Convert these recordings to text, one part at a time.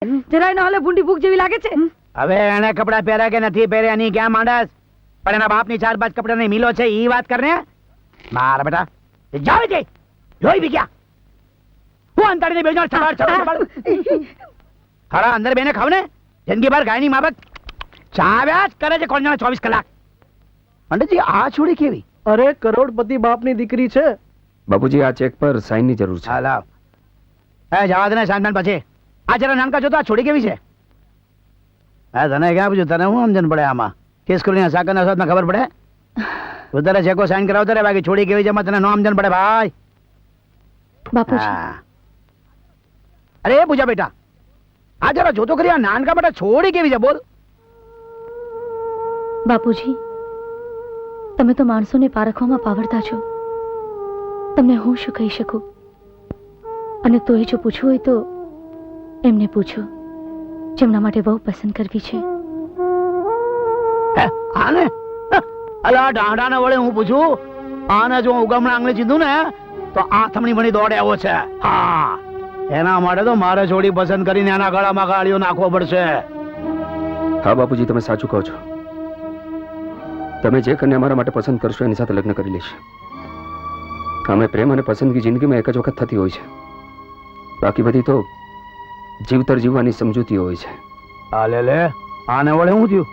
જરાય ન હાલે ભૂંડી ભૂખ જેવી લાગે છે. હવે એને કપડા પહેર્યા કે નથી પહેર્યા ની ક્યાં માંડસ, પણ એના બાપની 4-5 કપડાની મિલો છે ઈ વાત કરને. મારા બેટા જાવ દે લોહી બી ગયા હું અંતરની બેજો ખરા અંદર બેને ખાવ ને જિંદગી ભર ગાયની માબત ચાવ્યા જ કરે છે કોણ જાણે 24 કલાક. પંડિતજી આ છોડી કેવી? અરે કરોડપતિ બાપની દીકરી છે. બાપુજી આ ચેક પર સાઈનની જરૂર છે. હા લાવ. એ જવા દે ને સાંજન પછી આ જરા નાનકા જોતો આ છોડી કેવી છે? હા તને ક્યાં પૂછ્યું, તને હું સમજણ પડે આમાં? કેસ કરીને સાકરના સાથમાં ખબર પડે? વધારે ચેકો સાઈન કરાવતો રે, બાકી છોડી કેવી છે એમાં તને નો સમજણ પડે ભાઈ. બાપુજી અરે પૂજા બેટા આ જરા જોતો કરી આ નાનકા બેટા છોડી કેવી છે બોલ. બાપુજી તમે તો માણસોને પારખવામાં પાવરતા છો, તમને હું શું કહી શકું? અને તોય જો પૂછવું હોય તો એમને પૂછો જેમના માટે બહુ પસંદ કરવી છે. આને અલા ડાંડાને વડે હું પૂછું, આને જો ઉગમણા આંગળી ચીધું ને તો આથમણી ભણી દોડે આવો છે. હા એના માટે તો મારે છોડી પસંદ કરીને એના ગળામાં ગાળીઓ નાખવો પડશે. હા બાપુજી તમે સાચું કહો છો. તમે જે કન્યા અમારા માટે પસંદ કરશો એની સાથે લગ્ન કરી લઈશ. અમે પ્રેમ અને પસંદગી જિંદગીમાં એક જ વખત થતી હોય છે, બાકી બધી તો જીવતર જીવવાની સમજૂતી હોય છે. આ લે લે આને વડે શું થયું?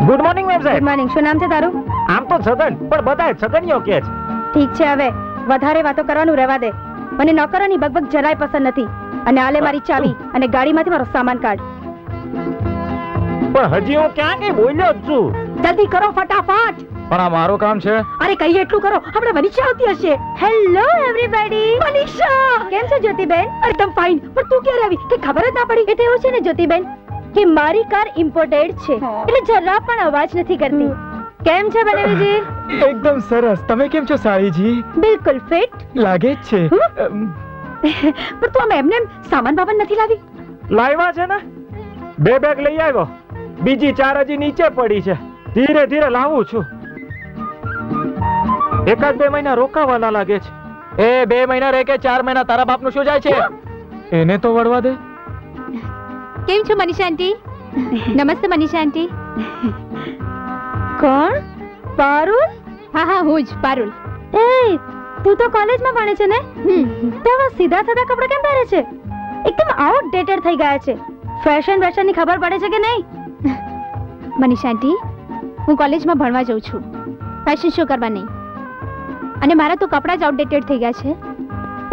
ગુડ મોર્નિંગ મેમ સાહેબ. Good morning. શું નામ છે તારું? આમ તો છગન, પણ બધાય છગનિયો કે છે. ઠીક છે, હવે વધારે વાતો કરવાનું રહેવા દે. મને નોકરોની બકબક જરાય પસંદ નથી. અને આલે મારી ચાવી અને ગાડીમાંથી મારો સામાન કાઢ. પણ હજી હું ક્યાં કઈ બોલ્યો જ છું. જલ્દી કરો ફટાફટ. પણ આ મારું કામ છે. અરે કહીએ એટલું કરો. આપણે મનીષા આવતી હશે. Hello everybody. મનીષા કેમ છે જ્યોતિબેન? એકદમ ફાઇન. પણ તું ક્યારે આવી કે ખબર જ ના પડી? એટલે એવું છે ને જ્યોતિબેન કે મારી કાર ઇમ્પોર્ટેડ છે એટલે જરા પણ અવાજ નથી કરતી. કેમ છે બનેવીજી? એકદમ સરસ. તમે કેમ છો સાળીજી? બિલકુલ ફિટ લાગે જ છે. પણ તું આમ એમને સામાન બાબન નથી લાવી? લાવ્યા છે ને, 2 બેગ લઈ આવ્યો, બીજી 4 હજી નીચે પડી છે. ધીરે ધીરે લાવું છું. 1-2 મહિના રોકાવાના લાગે છે. એ 2 મહિના રહે કે 4 મહિના, તારા બાપનું શું જાય છે? એને તો વળવા દે. કેમ છો મનીષા આંટી? નમસ્તે મનીષા આંટી. કોણ? પારુલ? હા હા હું જ પારુલ. એ તું તો કોલેજમાં ભણે છે ને? તો આવા સીધા સાદા કપડાં કેમ પહેરે છે? એકદમ આઉટડેટેડ થઈ ગયા છે. ફેશન ની ખબર પડે છે કે નહીં? મનીષા આંટી હું કોલેજમાં ભણવા જાઉં છું, ફેશન શો કરવા નહીં. અને મારા તો કપડાં જ આઉટડેટેડ થઈ ગયા છે.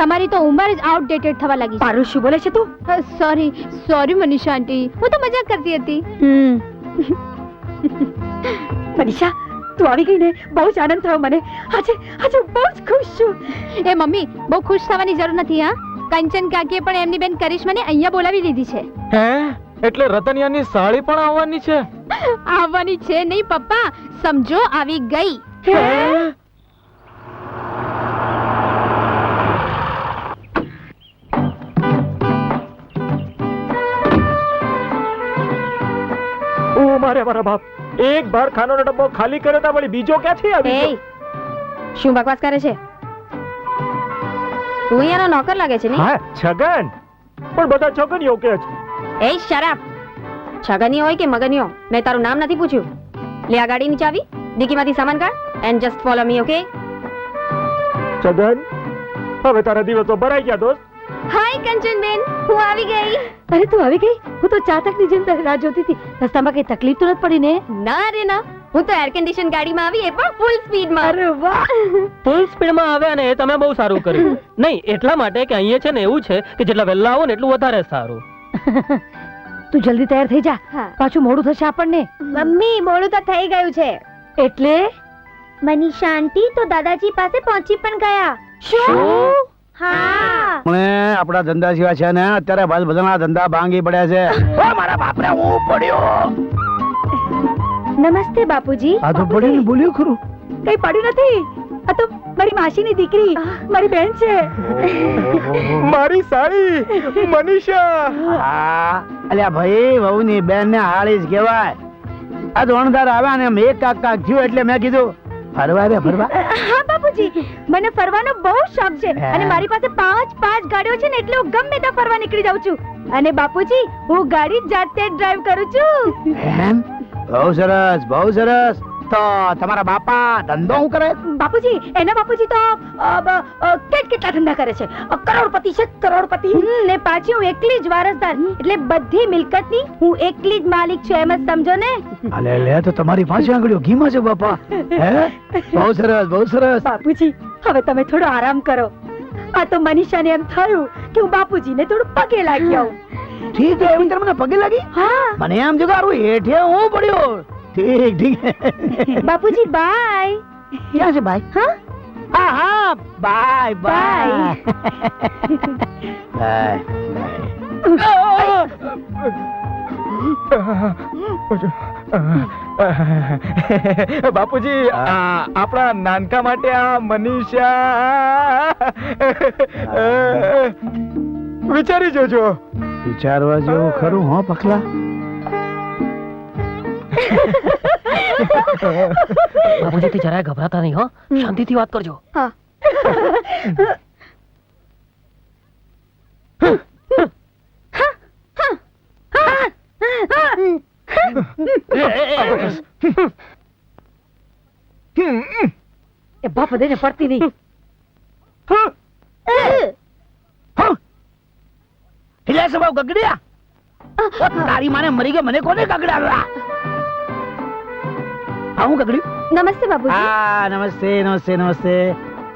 તમારી તો ઉંમર જ આઉટડેટેડ થવા લાગી છે. પારુલ શું બોલે છે તું? સોરી મનીષા આંટી, હું તો મજાક કરતી હતી. મનીષા તું આવી ગઈ ને, બહુ જ આનંદ થયો મને. આજે બહુ જ ખુશ છું. એ મમ્મી બહુ ખુશ થવાની જરૂર નથી. હા કંચન કાકીએ પણ એમની બેન કરિશ્માને અહીંયા બોલાવી લીધી છે. હે એટલે રતનિયાની સાળી પણ આવવાની છે? આવવાની છે નહીં પપ્પા, સમજો આવી ગઈ. મારે મારા બાપ એક બાર ખાનોનો ડબ્બો ખાલી કર્યો તો વળી બીજો ક્યાંથી આવી? શું બકવાસ કરે છે? તું અહીંયાનો નોકર લાગે છે ને? હા છગન, પણ બધા છગનિયો કે છે. એ શરાબ. છગનિયો હોય કે મગનિયો, મેં તારું નામ નથી પૂછ્યું. લે આ ગાડીની ચાવી, ડિક્કીમાંથી સામાન કાઢ and just follow me. Okay Chhagan, હવે તારા દિવસો ભરાઈ ગયા દોસ્ત. હાય કંચનબેન, હું આવી ગઈ. અરે તું આવી ગઈ? હું તો ચાતકની જેમ તારી રાહ જોતી હતી. રસ્તામાં કઈ તકલીફ તો નથી પડી ને? ના રે ના, હું તો એર કન્ડિશન ગાડીમાં આવી, એ પણ ફૂલ સ્પીડમાં. અરે વાહ, ફૂલ સ્પીડમાં આવ્યા ને, એ તમે બહુ સારું કર્યું. નહીં એટલા માટે કે અહીંયા છે ને એવું છે કે જેટલા વહેલા આવો ને એટલું વધારે સારું. તું જલ્દી તૈયાર થઈ જા, પાછું મોડું થશે આપણને. મમ્મી મોડું તો થઈ ગયું છે. એટલે મનીષા આંટી તો દાદાજી પાસે પહોંચી પણ ગયા. શું? હા આપણા ધંધા સિવાય છે ને અત્યારે બધાના ધંધા ભાંગી પડ્યા છે. ઓ મારા બાપરે હું પડ્યો. નમસ્તે બાપુજી. આ તો પડ્યું બોલ્યું ખરું. કઈ પડ્યું નથી. આ તો મારી માસીની દીકરી, મારી બહેન છે. મારી સાળી મનીષા. હા અલ્યા ભાઈ વહુની બેન ને હાળી જ કહેવાય. આ ધોણધાર આવ્યા ને એક કાક કાક થયું એટલે મેં કીધું ફરવા રે ફરવા. હા બાપુજી, મને ફરવાનો બહુ શોખ છે અને મારી પાસે 5 ગાડીઓ છે ને એટલે હું ગમે ત્યાં ફરવા નીકળી જાઉં છું. અને બાપુજી હું ગાડી જાતે જ ડ્રાઈવ કરું છું. એમ? બહુ સરસ બહુ સરસ. તો તમારા બાપા ધંધો શું કરે? બાપુજી, એના બાપુજી તો કેટલા ધંધા કરે છે. કરોડપતિ છે, કરોડપતિ. ને પાછી હું એકલી જ વારસદાર, એટલે બધી મિલકતની હું એકલી જ માલિક છું, એમ જ સમજો ને. અલે લે તો તમારી પાસે આંગળીઓ ઘીમાં છે બાપા. હે બહુ સરસ બહુ સરસ. બાપુજી હવે તમે થોડો આરામ કરો. આ તો મનીષાને એમ થયું કે હું બાપુજીને થોડું પગે લાગી આવું. ઠીક છે એમ મને પગે લાગી. હા મને એમ જો કે હેઠે હું પડ્યો. ઠીક ઠીક. બાપુજી બાય. ક્યાં છે બાય? હા હા હા બાય બાય બાય. બાપુજી આપણા નાનકા માટે આ મનીષા વિચારી જોજો. વિચારવા જેવું ખરું હો પખલા. બાપુજી થી જરાય ગભરાતા નહીં, હો, શાંતિથી વાત કરજો. હા એ બાપ દેને પડતી નહીં. એટલે સ્વભાવ ગગડ્યા. તારી માને મરી ગયા, મને કોને ગગડાવ્યા? આવું ગગડ્યું? નમસ્તે બાપુજી. હા નમસ્તે નમસ્તે નમસ્તે.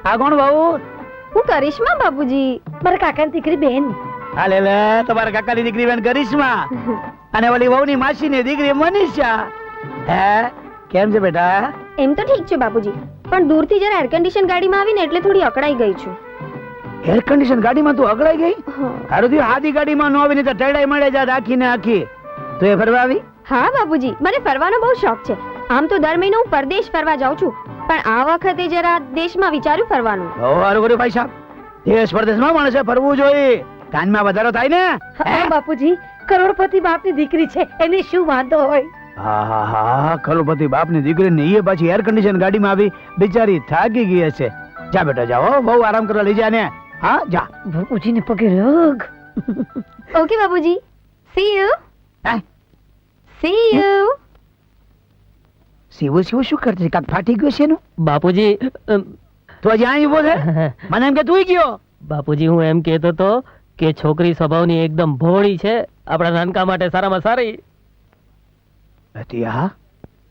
આ કોણ બહુ? હું કરિશ્મા બાપુજી, મારા કાકાની દીકરી બેન. હા લે લે, તમારા કાકાની દીકરી બેન કરિશ્મા અને ઓલી વહુની માસીની દીકરી મનીષા. હે કેમ છે બેટા? એમ તો ઠીક છે બાપુજી, પણ દૂરથી જરા એર કન્ડિશન ગાડીમાં આવીને એટલે થોડી અકળાઈ ગઈ છું. એર કન્ડિશન ગાડીમાં તું અગડાઈ ગઈ? હારું થયું હાદી ગાડીમાં ન આવીને તો ટડાઈ મળે જાત આખી ને આખી. તું એ ફરવા આવી? હા બાપુજી, મને ફરવાનો બહુ શોખ છે. આમ તો દર મહિને હું પરદેશ ફરવા જાઉં છું, પણ આ વખતે જરા દેશમાં વિચાર્યું ફરવાનું. ઓ હારું કર્યું ભાઈ સાહેબ. દેશ પરદેશમાં માણસે ફરવું જોઈએ, કાનમાં વધારો થાય ને. હા બાપુજી, કરોડપતિ બાપની દીકરી છે, એને શું વાંધો હોય? હા હા હા, કરોડપતિ બાપની દીકરી ને એ પાછી એર કન્ડિશન ગાડીમાં આવી, બિચારી થાકી ગઈ હશે. જા બેટા જાઓ, બહુ આરામ કરવા લઈ જા ને. હા જા. બાપુજીને પગે લાગ. ઓકે બાપુજી, સી યુ. See you. સીવું સીવું શું કરતી? કાક ફાટી ગયો છે નું? બાપુજી તો હજી અહીં ઉભો છે? મને એમ કે તું ગયો. બાપુજી હું એમ કહેતો તો કે છોકરી સ્વભાવની એકદમ ભોળી છે, આપણા નાનકા માટે સારામાં સારી. હા,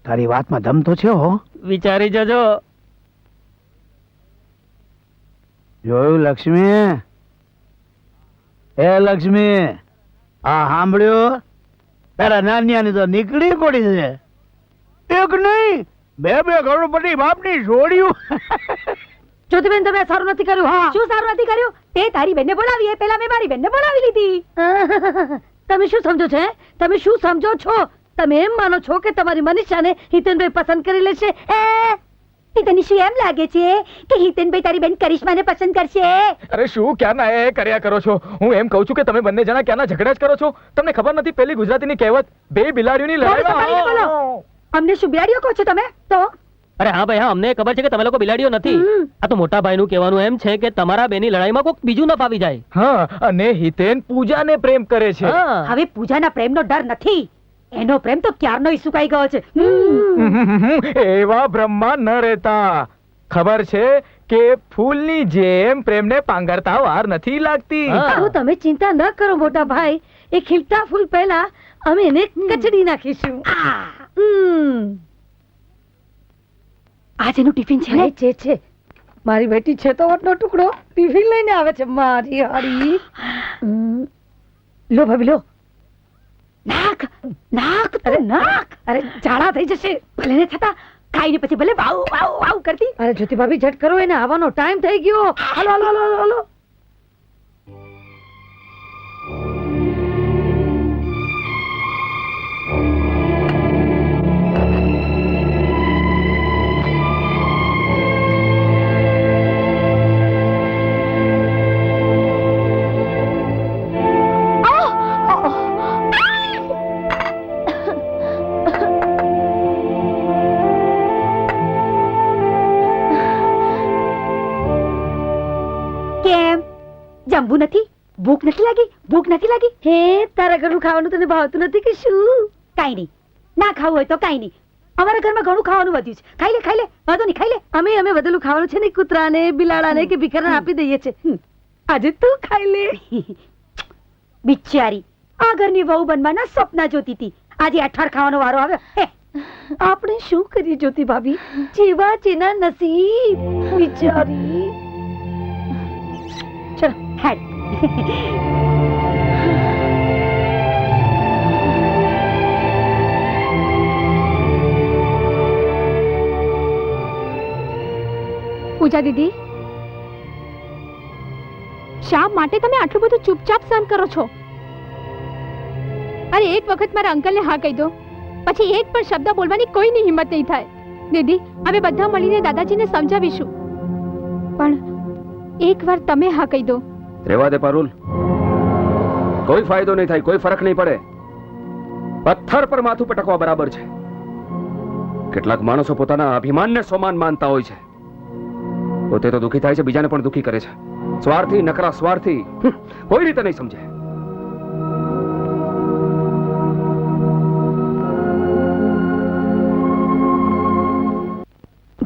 તારી વાતમાં દમ તો છે હો. વિચારી જજો. જોયું લક્ષ્મી? એ લક્ષ્મી, આ સાંભળ્યું? તારા નાનિયાની તો નીકળી પડી છે. એક નહીં, બે કરોડપતિ બાપની જોડ્યું. જ્યોતિબેન, તમે સારું નથી કર્યું. હા, શું સારું નથી કર્યું? તે તારી બેનને બોલાવી, પેલા મેં મારી બેનને બોલાવી લીધી. તમે શું સમજો છો? તમે શું સમજો છો? તમે એમ માનો છો કે તમારી મનીષાને હિતેનભાઈ પસંદ કરી લેશે? તને શું એમ લાગે છે કે હિતેનભાઈ તારી બેન કરિશ્માને પસંદ કરશે? અરે શું ક્યારના એ કર્યા કરો છો? હું એમ કહું છું કે તમે બંને જણા ક્યારના ઝઘડા જ કરો છો. તમને ખબર નથી પેલી ગુજરાતીની કહેવત, બે બિલાડીઓની લડાઈમાં. અમને શું બિલાડીઓ કહો છો તમે? તો અરે હા ભાઈ, હા, અમને ખબર છે કે તમે લોકો બિલાડીઓ નથી. આ તો મોટા ભાઈનું કહેવાનું એમ છે કે તમારા બેની લડાઈમાં કોઈક બીજું ન ફાવી જાય. હા, અને હિતેન પૂજાને પ્રેમ કરે છે. હા. હવે પૂજાના પ્રેમનો ડર નથી, એનો પ્રેમ તો ક્યારનો સુકાઈ ગયો છે. એવા બ્રહ્મા ન રહેતા. ખબર છે કે ફૂલની જેમ પ્રેમને પાંગરતા વાર નથી લાગતી. તો તમે ચિંતા ન કરો મોટા ભાઈ, એ ખીલતા ફૂલ પહેલા અમે એને કચડી નાખીશું. આજનું ટિફિન છે ને? છે. મારી બેટી છે તો વટનો ટુકડો ટિફિન લઈને આવે છે. મારી હારી. લો ભાભી લો. નાક નાક અરે નાક, અરે ઝાડા થઈ જશે. ભલે ને થતા, ખાઈને પછી ભલે વાવ વાવ વાવ કરતી. અરે જ્યોતિ ભાભી ઝટ કરો, એને આવવાનો ટાઈમ થઈ ગયો. હાલો હાલો હાલો હાલો. જમવું નથી? ભૂખ નથી લાગી? ભૂખ નથી લાગી? હે, તારા ઘરનું ખાવાનું તને ભાવતું નથી કે શું? કાઈ નહીં, ના ખાવું હોય તો કાઈ નહીં. અમારા ઘરમાં ઘણું ખાવાનું વધ્યું છે. ખાઈ લે, ખાઈ લે, વાંધો નહીં, ખાઈ લે. અમે વધેલું ખાવાનું છે ને કૂતરાને, બિલાડાને કે ભિખારને આપી દઈએ છે. આજે તું ખાઈ લે. બિચારી આ ઘરની વહુ બનવાના સપના જોતી હતી, આજે અઠાર ખાવાનો વારો આવ્યો. હે, આપણે શું કરીએ જ્યોતિ ભાભી? જેવા જેના નસીબ. બિચારી. ચલો હેડ. પૂજા દીદી, શા માટે તમે આટલું બધું ચૂપચાપ સહન કરો છો? અરે એક વખત મારા અંકલને હા કહી દો, પછી એક પણ શબ્દ બોલવાની કોઈની હિંમત નહીં થાય. દીદી, અમે બધા મળીને દાદાજીને સમજાવીશું, પણ એકવાર તમે હા કહી દો. રહેવા દે પારુલ, કોઈ ફાયદો નહીં થાય, કોઈ ફરક નહીં પડે. પથ્થર પર માથું પટકવા બરાબર છે. કેટલાક માણસો પોતાના અભિમાનને સોમાન માનતા હોય છે. પોતે તો દુખી થાય છે, બીજાને પણ દુખી કરે છે. સ્વાર્થી, નકરા સ્વાર્થી, કોઈ રીતે નહીં સમજે.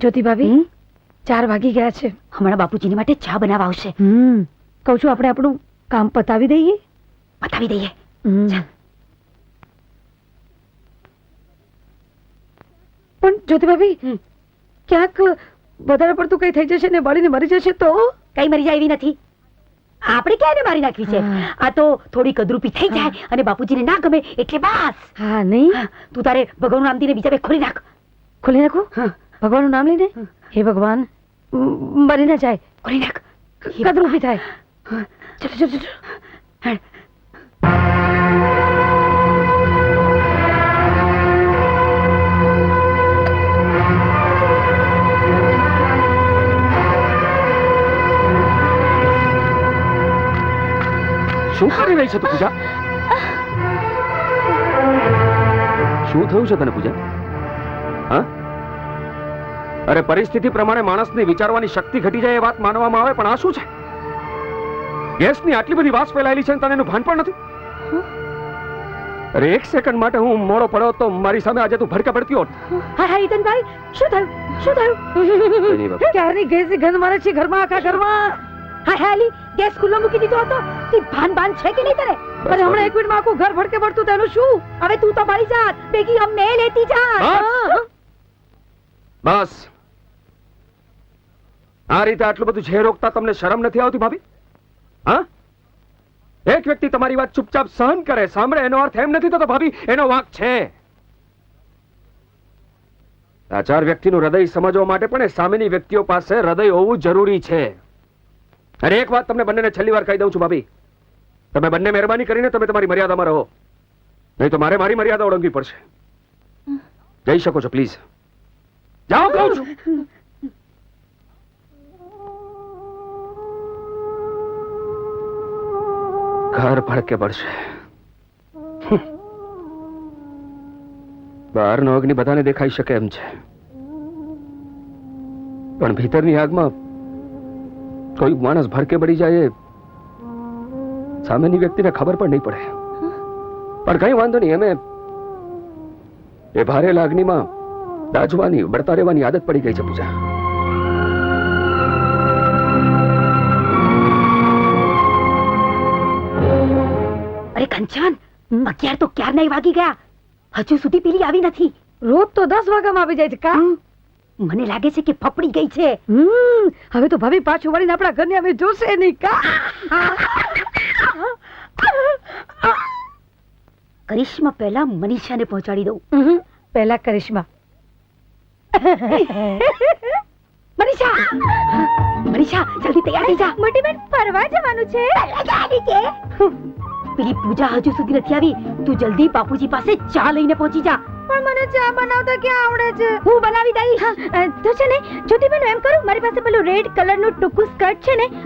જ્યોતિ ભાભી, 4 વાગી ગયા છે. હમણાં બાપુજીની માટે ચા બનાવવા આવશે. કહું છું આપણે આપણું કામ પતાવી દઈએ. પતાવી દઈએ. પણ જ્યોતિ ભાભી, ક્યાંક વધારે પડતું કઈ થઈ જશે ને બળીને મરી જશે તો? કઈ મરી જાય એવી નથી. આપણે ક્યારે મારી નાખવી છે? આ તો થોડી કદરૂપી થઈ જાય અને બાપુજીને ના ગમે એટલે બસ. હા નહીં, તું તારે ભગવાનનું નામ દઈને બીજા બે ખોલી નાખ. ખોલી નાખું? ભગવાનનું નામ લઈને? હે ભગવાન, મરી ના જાય. ખોલી નાખ, કદરૂપી થાય. ચલો ચલો ચલો. શું કરી રહી છે તું પૂજા? શું થયું છે તને પૂજા? હા, અરે પરિસ્થિતિ પ્રમાણે માણસની વિચારવાની શક્તિ ઘટી જાય એ વાત માનવામાં આવે, પણ આ શું છે? ગેસની આટલી બધી વાસ ફેલાયેલી છે તને એનું ભાન પણ નથી. અરે એક સેકન્ડ માટે હું મોડો પડ્યો તો મારી સામે આજે તું ભડકા પડતી હોત. હા હા ઈતનભાઈ, શું થયું? શું થયું? ક્યારની ગેસની ગંધ મારે છે ઘરમાં, આખા ઘરમાં. હા હા અલી, ગેસ ખુલ્લો મૂકી દીધો હતો. તી ભાન છે કે નહીં તને? અરે હમણાં 1 મિનિટમાં આખું ઘર ભડકે પડતું, તેનું શું? હવે તું તો મળી જાત, બેગી અમને લેતી જા. બસ, આ રીતે આટલું બધું ઝેર રોકતા તમને શરમ નથી આવતી ભાભી? હા, એક વ્યક્તિ તમારી વાત ચૂપચાપ સહન કરે, સાંભળે, એનો અર્થ એમ નથી થતો ભાભી એનો વાંક છે. આ 4 વ્યક્તિનું હૃદય સમજવા માટે પણ એ સામેની વ્યક્તિઓ પાસે હૃદય હોવું જરૂરી છે. અને એક વાત તમને બંનેને છેલ્લી વાર કહી દઉં છું ભાભી, તમે બંને મહેરબાની કરીને તમે તમારી મર્યાદામાં રહો, નહીં તો મારે મારી મર્યાદા ઓળંગવી પડશે. જઈ શકો છો પ્લીઝ, જાઓ કહું છું. ઘર ભડકે પડશે. બહારનો અગ્નિ બધાને દેખાઈ શકે એમ છે, પણ ભીતરની આગમાં કોઈ માણસ ભડકે બળી જાય એ સામેની વ્યક્તિને ખબર પણ નહીં પડે. પણ કઈ વાંધો નહીં, અમે એ ભારે લાગણીમાં દાજવાની, બળતા રહેવાની આદત પડી ગઈ છે પૂજા. અરે કંચન, 11 તો ક્યારના વાગી ગયા, હજુ સુધી પેલી આવી નથી. રોજ તો 10 વાગ્યામાં આવી જાય છે કા? મને લાગે છે કે ફફડી ગઈ છે. હવે તો ભાભી પાછું વળીને આપણા ઘરને અમે જોશે નહીં કા? કરિશ્મા પહેલા મનીષાને પહોંચાડી દઉં. પહેલા કરિશ્મા. મનીષા, મનીષા જલ્દી તૈયાર થઈ જા. મોટી બેન, ફરવા જવાનું છે. પેલી પૂજા હજુ સુધી નથી આવી, તું જલ્દી બાપુજી પાસે ચા લઈને પહોંચી જા. પણ મને ચા બનાવતા ક્યાં આવડે છે? હું બનાવી દઈશ. તો છે ને જ્યોતિબેન, એમ કરું, મારી પાસે પેલું રેડ કલરનું ટૂંકું સ્કર્ટ છે ને,